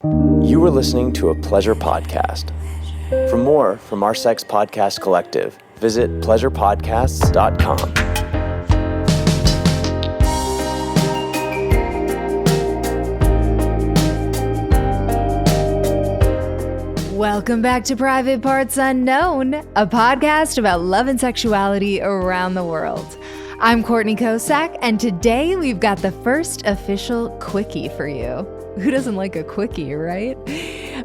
You are listening to a Pleasure podcast. For more from our Sex Podcast Collective, visit pleasurepodcasts.com. Welcome back to Private Parts Unknown, a podcast about love and sexuality around the world. I'm Courtney Kocak, and today we've got the first official Quickie for you. Who doesn't like a Quickie, right?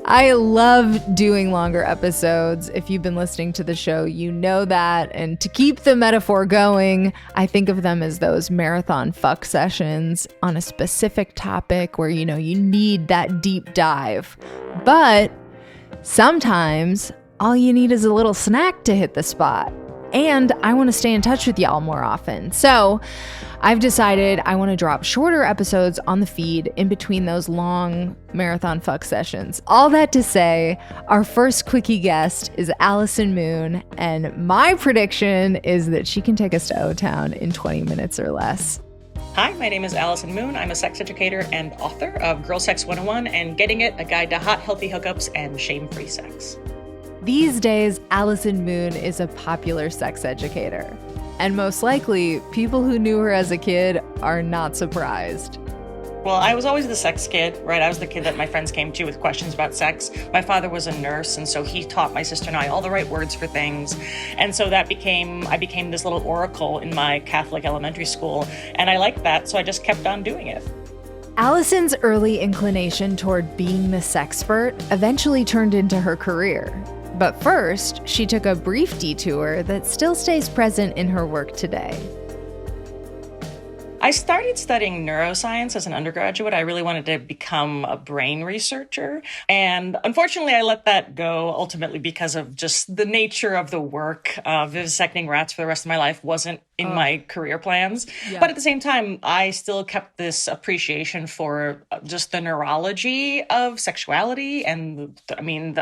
I love doing longer episodes. If you've been listening to the show, you know that. And to keep the metaphor going, I think of them as those marathon fuck sessions on a specific topic where, you need that deep dive. But sometimes all you need is a little snack to hit the spot. And I want to stay in touch with y'all more often. So I've decided I want to drop shorter episodes on the feed in between those long marathon fuck sessions. All that to say, our first Quickie guest is Allison Moon, and my prediction is that she can take us to O-Town in 20 minutes or less. Hi, my name is Allison Moon. I'm a sex educator and author of Girl Sex 101 and Getting It, a guide to hot, healthy hookups and shame-free sex. These days, Allison Moon is a popular sex educator. And most likely, people who knew her as a kid are not surprised. Well, I was always the sex kid, right? I was the kid that my friends came to with questions about sex. My father was a nurse, and so he taught my sister and I all the right words for things. And so I became this little oracle in my Catholic elementary school. And I liked that, so I just kept on doing it. Allison's early inclination toward being the sexpert eventually turned into her career. But first, she took a brief detour that still stays present in her work today. I started studying neuroscience as an undergraduate. I really wanted to become a brain researcher. And unfortunately, I let that go ultimately because of just the nature of the work. Vivisecting rats for the rest of my life wasn't in my career plans. Yeah. But at the same time, I still kept this appreciation for just the neurology of sexuality and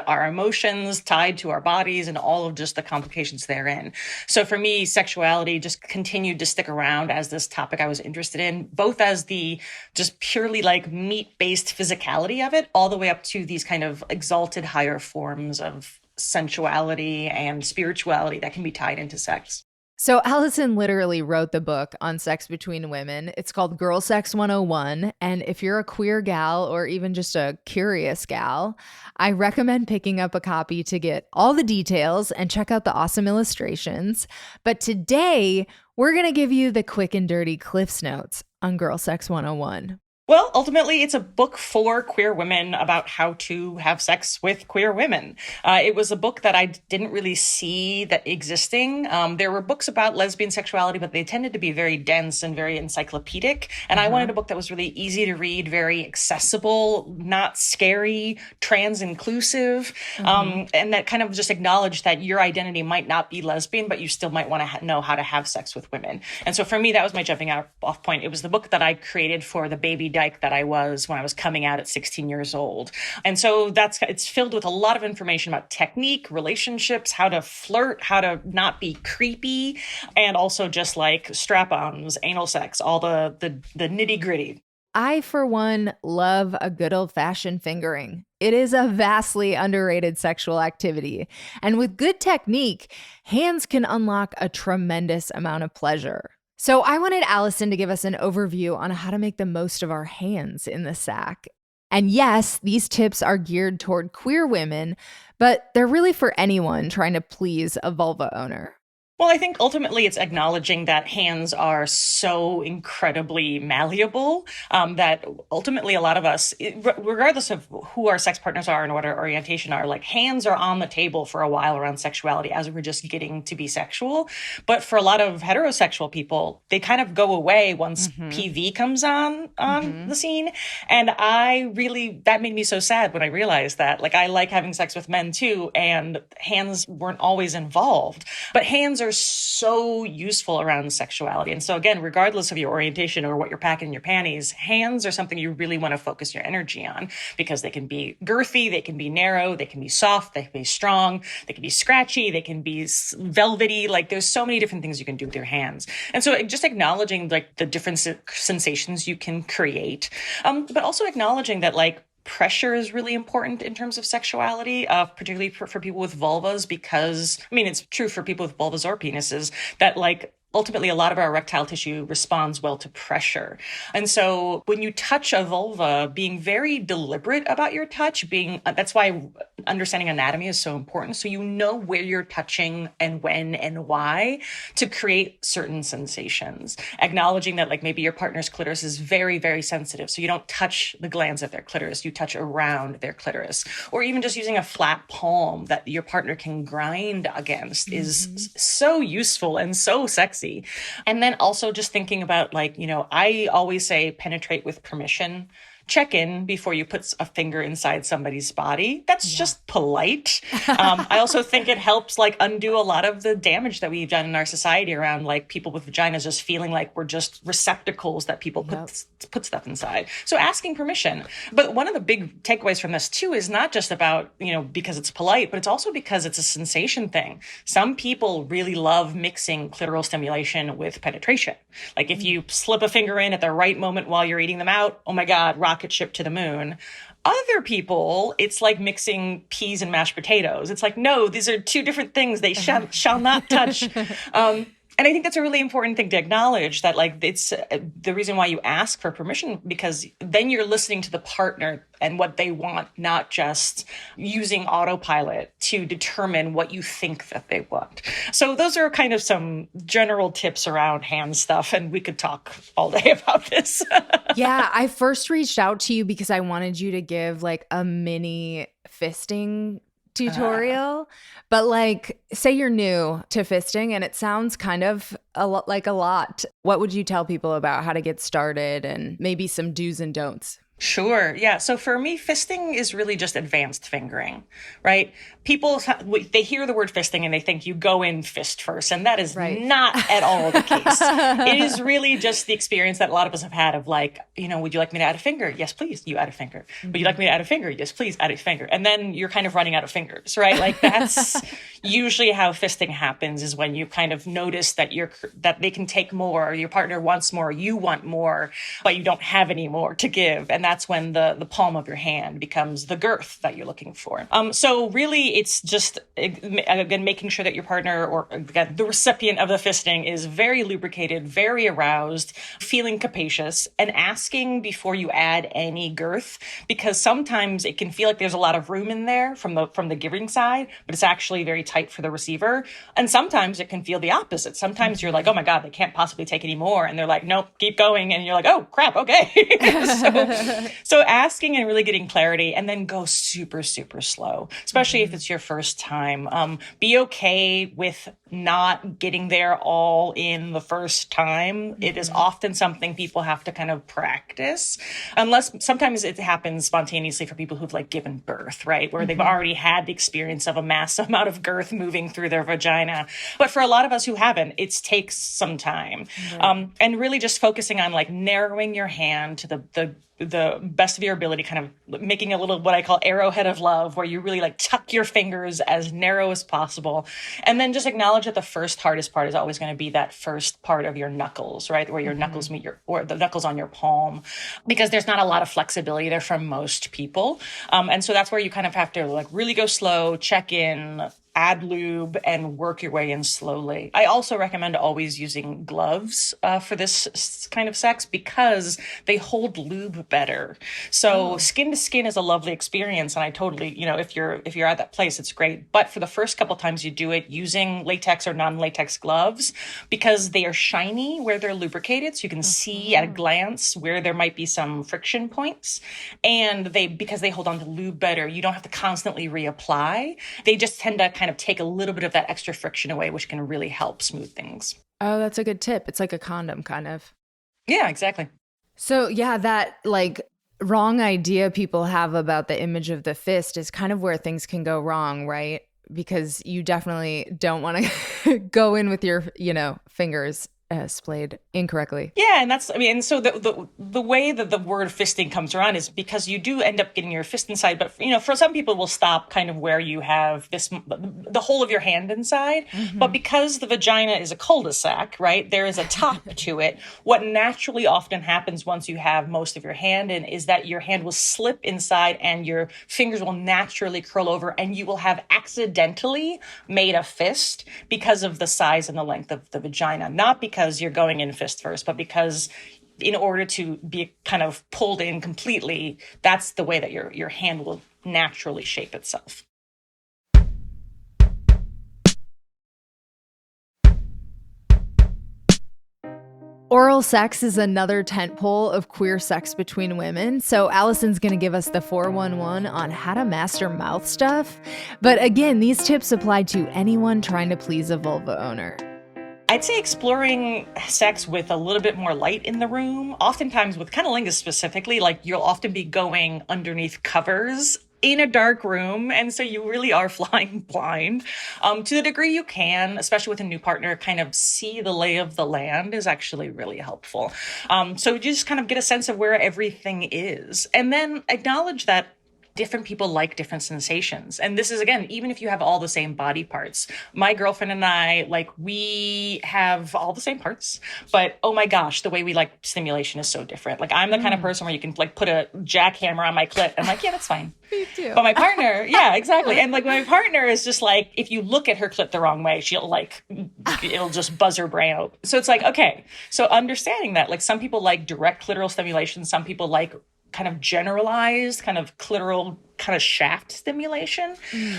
our emotions tied to our bodies and all of just the complications therein. So for me, sexuality just continued to stick around as this topic I was interested in, both as the just purely like meat-based physicality of it, all the way up to these kind of exalted higher forms of sensuality and spirituality that can be tied into sex. So Allison literally wrote the book on sex between women. It's called Girl Sex 101. And if you're a queer gal or even just a curious gal, I recommend picking up a copy to get all the details and check out the awesome illustrations. But today, we're going to give you the quick and dirty Cliff's Notes on Girl Sex 101. Well, ultimately, it's a book for queer women about how to have sex with queer women. It was a book that I didn't really see that existing. There were books about lesbian sexuality, but they tended to be very dense and very encyclopedic. And I wanted a book that was really easy to read, very accessible, not scary, trans-inclusive, and that kind of just acknowledged that your identity might not be lesbian, but you still might want to know how to have sex with women. And so for me, that was my jumping off point. It was the book that I created for the baby dyke that I was when I was coming out at 16 years old. And so it's filled with a lot of information about technique, relationships, how to flirt, how to not be creepy, and also just like strap-ons, anal sex, all the nitty-gritty. I, for one, love a good old-fashioned fingering. It is a vastly underrated sexual activity. And with good technique, hands can unlock a tremendous amount of pleasure. So I wanted Allison to give us an overview on how to make the most of our hands in the sack. And yes, these tips are geared toward queer women, but they're really for anyone trying to please a vulva owner. Well, I think ultimately it's acknowledging that hands are so incredibly malleable that ultimately a lot of us, regardless of who our sex partners are and what our orientation are, like hands are on the table for a while around sexuality as we're just getting to be sexual. But for a lot of heterosexual people, they kind of go away once PV comes on the scene. And that made me so sad when I realized that. Like, I like having sex with men too, and hands weren't always involved. But hands are so useful around sexuality. And so again, regardless of your orientation or what you're packing in your panties, hands are something you really want to focus your energy on because they can be girthy, they can be narrow, they can be soft, they can be strong, they can be scratchy, they can be velvety. Like, there's so many different things you can do with your hands. And so just acknowledging like the different sensations you can create, but also acknowledging that like pressure is really important in terms of sexuality, particularly for people with vulvas, because, I mean, it's true for people with vulvas or penises that like ultimately a lot of our erectile tissue responds well to pressure. And so when you touch a vulva, being very deliberate about your touch, that's why understanding anatomy is so important. So you know where you're touching and when and why to create certain sensations. Acknowledging that like maybe your partner's clitoris is very, very sensitive. So you don't touch the glands of their clitoris, you touch around their clitoris. Or even just using a flat palm that your partner can grind against is so useful and so sexy. And then also just thinking about like, I always say penetrate with permission. Check in before you put a finger inside somebody's body. That's just polite. I also think it helps like undo a lot of the damage that we've done in our society around like people with vaginas just feeling like we're just receptacles that people put stuff inside. So asking permission. But one of the big takeaways from this too is not just about, because it's polite, but it's also because it's a sensation thing. Some people really love mixing clitoral stimulation with penetration. Like if you slip a finger in at the right moment while you're eating them out, oh my God, rocket ship to the moon. Other people, it's like mixing peas and mashed potatoes. It's like, no, these are two different things. They shall not touch. And I think that's a really important thing to acknowledge, that like it's the reason why you ask for permission, because then you're listening to the partner and what they want, not just using autopilot to determine what you think that they want. So those are kind of some general tips around hand stuff, and we could talk all day about this. Yeah, I first reached out to you because I wanted you to give like a mini fisting tutorial, but like say you're new to fisting and it sounds kind of a lot. What would you tell people about how to get started and maybe some do's and don'ts? Sure. Yeah. So for me, fisting is really just advanced fingering, right? People, they hear the word fisting and they think you go in fist first. And that is not at all the case. It is really just the experience that a lot of us have had of like, would you like me to add a finger? Yes, please. You add a finger. Would you like me to add a finger? Yes, please. Add a finger. And then you're kind of running out of fingers, right? Like that's usually how fisting happens, is when you kind of notice that that they can take more, your partner wants more, you want more, but you don't have any more to give. And that's when the palm of your hand becomes the girth that you're looking for. So really, it's just, again, making sure that your partner, or again, the recipient of the fisting, is very lubricated, very aroused, feeling capacious, and asking before you add any girth, because sometimes it can feel like there's a lot of room in there from the giving side, but it's actually very tight for the receiver. And sometimes it can feel the opposite. Sometimes you're like, oh my God, they can't possibly take any more. And they're like, nope, keep going. And you're like, oh crap, okay. So asking and really getting clarity, and then go super, super slow, especially if it's your first time. Be okay with not getting there all in the first time. It is often something people have to kind of practice, unless sometimes it happens spontaneously for people who've like given birth, right? Where they've already had the experience of a massive amount of girth moving through their vagina. But for a lot of us who haven't, it takes some time. And really just focusing on like narrowing your hand to the best of your ability, kind of making a little, what I call arrowhead of love, where you really like tuck your fingers as narrow as possible. And then just acknowledge that the first hardest part is always going to be that first part of your knuckles, right? Where your knuckles meet or the knuckles on your palm, because there's not a lot of flexibility there from most people. And so that's where you kind of have to like really go slow, check in, add lube, and work your way in slowly. I also recommend always using gloves for this kind of sex, because they hold lube better. So skin to skin is a lovely experience, and I totally, if you're at that place, it's great. But for the first couple times you do it, using latex or non-latex gloves, because they are shiny where they're lubricated, so you can see at a glance where there might be some friction points. And because they hold on to lube better, you don't have to constantly reapply. They just tend to kind of take a little bit of that extra friction away, which can really help smooth things. Oh, that's a good tip. It's like a condom kind of. Yeah, exactly. So yeah, that like wrong idea people have about the image of the fist is kind of where things can go wrong, right? Because you definitely don't want to go in with your, fingers splayed incorrectly. Yeah, and that's, I mean, and so the way that the word fisting comes around is because you do end up getting your fist inside, but for some people will stop kind of where you have the whole of your hand inside. But because the vagina is a cul-de-sac, right, there is a top to it. What naturally often happens once you have most of your hand in is that your hand will slip inside and your fingers will naturally curl over and you will have accidentally made a fist because of the size and the length of the vagina, not because you're going in fist first, but because in order to be kind of pulled in completely, that's the way that your hand will naturally shape itself. Oral sex is another tentpole of queer sex between women. So Allison's going to give us the 411 on how to master mouth stuff. But again, these tips apply to anyone trying to please a vulva owner. I'd say exploring sex with a little bit more light in the room. Oftentimes with cunnilingus specifically, like you'll often be going underneath covers in a dark room. And so you really are flying blind. To the degree you can, especially with a new partner, kind of see the lay of the land is actually really helpful. So you just kind of get a sense of where everything is. And then acknowledge that different people like different sensations. And this is, again, even if you have all the same body parts. My girlfriend and I, we have all the same parts, but oh my gosh, the way we like stimulation is so different. Like I'm the kind of person where you can put a jackhammer on my clit. I'm like, yeah, that's fine. Me too. But my partner, yeah, exactly. And my partner is just like, if you look at her clit the wrong way, it'll just buzz her brain out. So it's like, okay. So understanding that, some people like direct clitoral stimulation. Some people like kind of generalized, kind of clitoral, kind of shaft stimulation,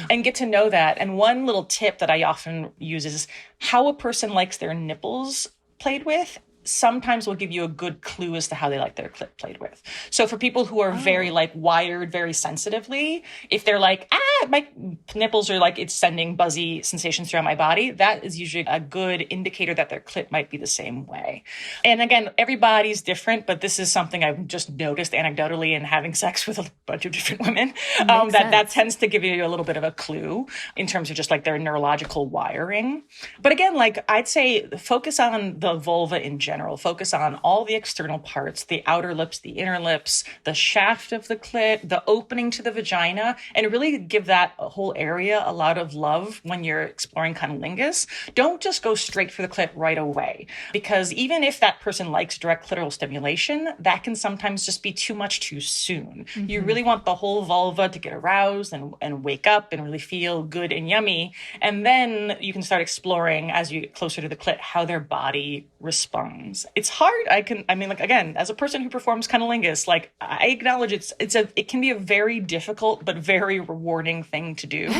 and get to know that. And one little tip that I often use is how a person likes their nipples played with sometimes will give you a good clue as to how they like their clit played with. So for people who are very wired very sensitively, if they're like, my nipples are it's sending buzzy sensations throughout my body, that is usually a good indicator that their clit might be the same way. And again, everybody's different, but this is something I've just noticed anecdotally in having sex with a bunch of different women, that tends to give you a little bit of a clue in terms of just their neurological wiring. But again, I'd say focus on the vulva in general. Focus on all the external parts, the outer lips, the inner lips, the shaft of the clit, the opening to the vagina, and really give that whole area a lot of love when you're exploring cunnilingus. Don't just go straight for the clit right away, because even if that person likes direct clitoral stimulation, that can sometimes just be too much too soon. Mm-hmm. You really want the whole vulva to get aroused and wake up and really feel good and yummy. And then you can start exploring, as you get closer to the clit, how their body responds. It's hard. Again, as a person who performs cunnilingus, I acknowledge it can be a very difficult but very rewarding thing to do.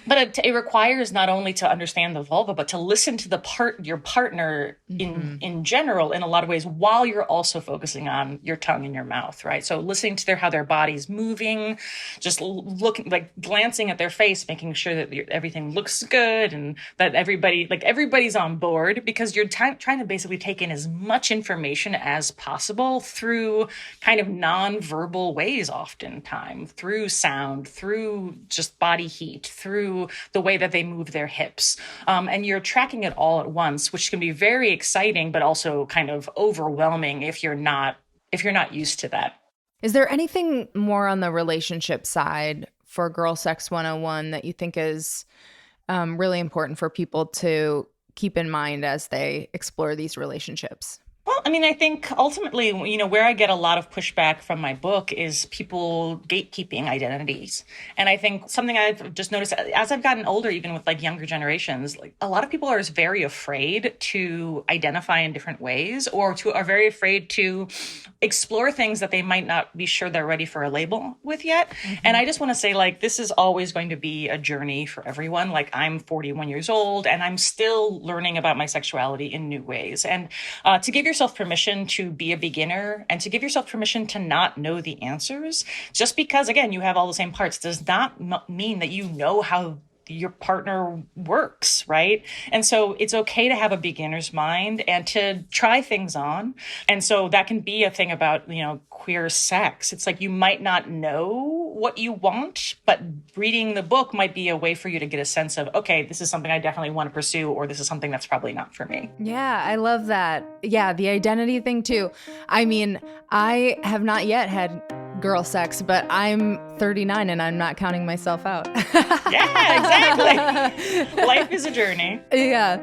But it requires not only to understand the vulva, but to listen to your partner in general in a lot of ways, while you're also focusing on your tongue and your mouth, right? So listening to how their body's moving, just looking, glancing at their face, making sure that everything looks good and that everybody's on board, because you're trying to basically take in as much information as possible through kind of non-verbal ways, oftentimes through sound, through just body heat, through the way that they move their hips. And you're tracking it all at once, which can be very exciting, but also kind of overwhelming if you're not used to that. Is there anything more on the relationship side for Girl Sex 101 that you think is really important for people to keep in mind as they explore these relationships? Well, I think ultimately, where I get a lot of pushback from my book is people gatekeeping identities. And I think something I've just noticed as I've gotten older, even with younger generations, a lot of people are very afraid to identify in different ways, or are very afraid to explore things that they might not be sure they're ready for a label with yet. Mm-hmm. And I just want to say, this is always going to be a journey for everyone. I'm 41 years old and I'm still learning about my sexuality in new ways. And to give yourself permission to be a beginner and to give yourself permission to not know the answers, just because, again, you have all the same parts, does not mean that you know how your partner works, right? And so it's okay to have a beginner's mind and to try things on. And so that can be a thing about, queer sex. It's like you might not know what you want, but reading the book might be a way for you to get a sense of, okay, this is something I definitely want to pursue, or this is something that's probably not for me. Yeah, I love that. Yeah, the identity thing too. I mean, I have not yet had girl sex, but I'm 39 and I'm not counting myself out. Yeah, exactly. Life is a journey. Yeah.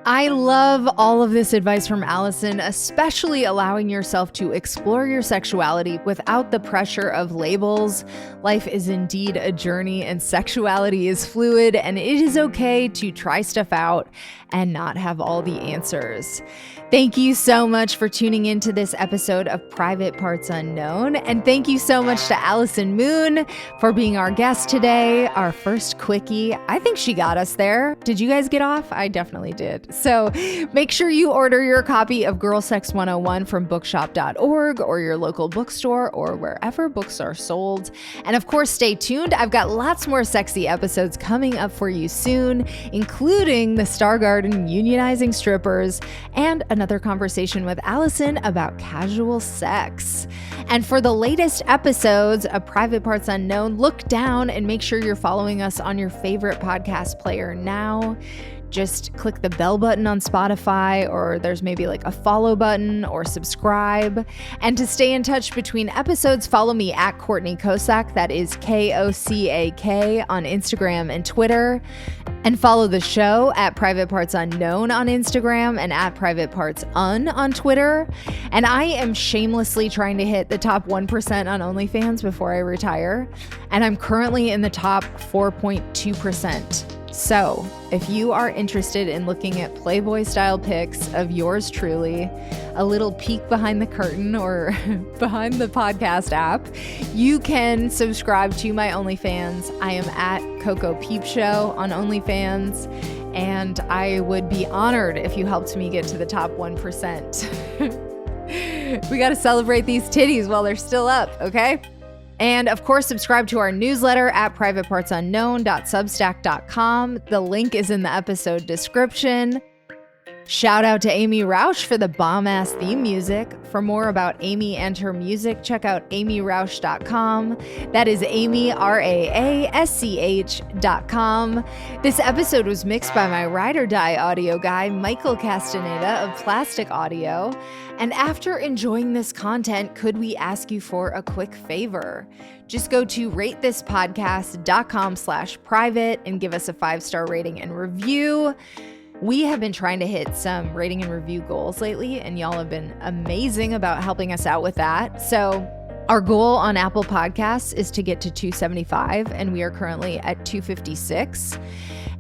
I love all of this advice from Allison, especially allowing yourself to explore your sexuality without the pressure of labels. Life is indeed a journey and sexuality is fluid, and it is okay to try stuff out and not have all the answers. Thank you so much for tuning into this episode of Private Parts Unknown. And thank you so much to Allison Moon for being our guest today, our first Quickie. I think she got us there. Did you guys get off? I definitely did. So make sure you order your copy of Girl Sex 101 from bookshop.org or your local bookstore or wherever books are sold. And of course, stay tuned. I've got lots more sexy episodes coming up for you soon, including the Star Garden unionizing strippers and another conversation with Allison about casual sex. And for the latest episodes of Private Parts Unknown, look down and make sure you're following us on your favorite podcast player now. Just click the bell button on Spotify, or there's maybe like a follow button or subscribe. And to stay in touch between episodes, follow me at Courtney Kocak. That is Kocak on Instagram and Twitter. And follow the show at Private Parts Unknown on Instagram and at Private Parts Un on Twitter. And I am shamelessly trying to hit the top 1% on OnlyFans before I retire. And I'm currently in the top 4.2%. So if you are interested in looking at Playboy style pics of yours truly, a little peek behind the curtain or behind the podcast app, you can subscribe to my OnlyFans. I am at Coco Peep Show on OnlyFans, and I would be honored if you helped me get to the top 1%. We got to celebrate these titties while they're still up, okay? And of course, subscribe to our newsletter at privatepartsunknown.substack.com. The link is in the episode description. Shout out to Amy Rausch for the bomb-ass theme music. For more about Amy and her music, check out amyrausch.com. That is Amy, RAASCH.com. This episode was mixed by my ride or die audio guy, Michael Castaneda of Plastic Audio. And after enjoying this content, could we ask you for a quick favor? Just go to ratethispodcast.com/private and give us a 5-star rating and review. We have been trying to hit some rating and review goals lately, and y'all have been amazing about helping us out with that. So our goal on Apple Podcasts is to get to 275, and we are currently at 256.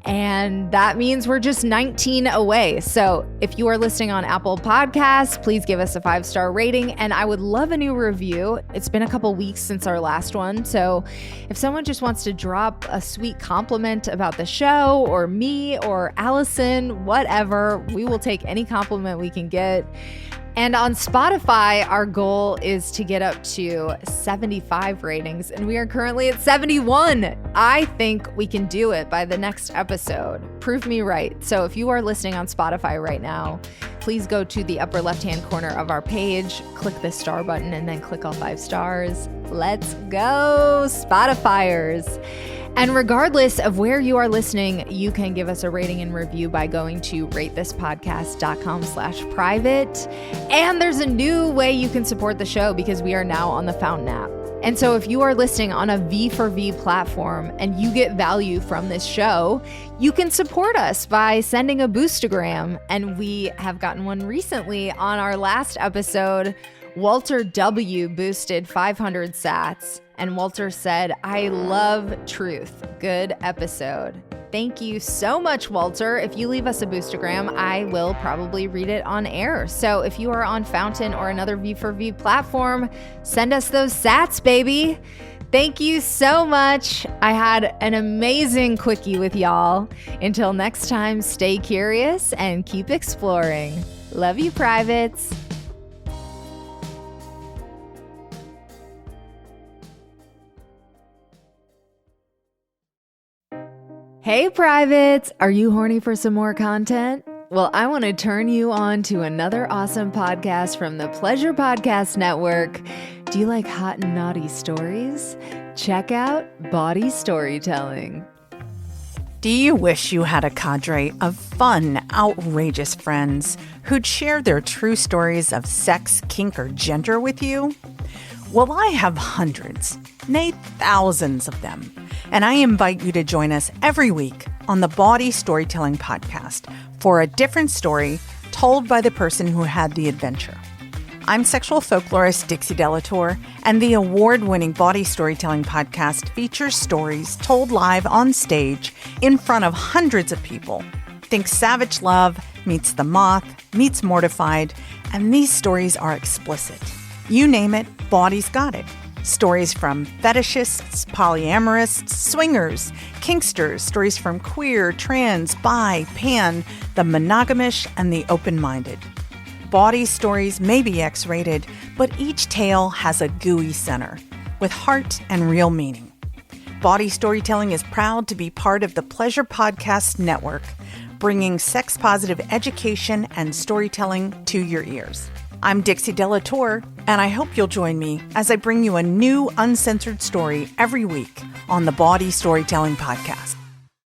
And that means we're just 19 away. So if you are listening on Apple Podcasts, please give us a 5-star rating. And I would love a new review. It's been a couple weeks since our last one. So if someone just wants to drop a sweet compliment about the show or me or Allison, whatever, we will take any compliment we can get. And on Spotify, our goal is to get up to 75 ratings, and we are currently at 71. I think we can do it by the next episode. Prove me right. So if you are listening on Spotify right now, please go to the upper left-hand corner of our page, click the star button, and then click all 5 stars. Let's go, Spotifyers. And regardless of where you are listening, you can give us a rating and review by going to ratethispodcast.com/private. And there's a new way you can support the show because we are now on the Fountain app. And so if you are listening on a V4V platform and you get value from this show, you can support us by sending a boostagram. And we have gotten one recently on our last episode. Walter W. boosted 500 sats. And Walter said, "I love truth. Good episode." Thank you so much, Walter. If you leave us a boostagram, I will probably read it on air. So if you are on Fountain or another V4V platform, send us those sats, baby. Thank you so much. I had an amazing Quickie with y'all. Until next time, stay curious and keep exploring. Love you, privates. Hey, privates! Are you horny for some more content? Well, I want to turn you on to another awesome podcast from the Pleasure Podcast Network. Do you like hot and naughty stories? Check out Body Storytelling. Do you wish you had a cadre of fun, outrageous friends who'd share their true stories of sex, kink, or gender with you? Well, I have hundreds, nay, thousands of them, and I invite you to join us every week on the Body Storytelling Podcast for a different story told by the person who had the adventure. I'm sexual folklorist Dixie Delator, and the award-winning Body Storytelling Podcast features stories told live on stage in front of hundreds of people. Think Savage Love meets The Moth, meets Mortified, and these stories are explicit. You name it, Body's got it. Stories from fetishists, polyamorous, swingers, kinksters, stories from queer, trans, bi, pan, the monogamish, and the open-minded. Body stories may be X-rated, but each tale has a gooey center, with heart and real meaning. Body Storytelling is proud to be part of the Pleasure Podcast Network, bringing sex-positive education and storytelling to your ears. I'm Dixie Delator, and I hope you'll join me as I bring you a new uncensored story every week on the Body Storytelling Podcast.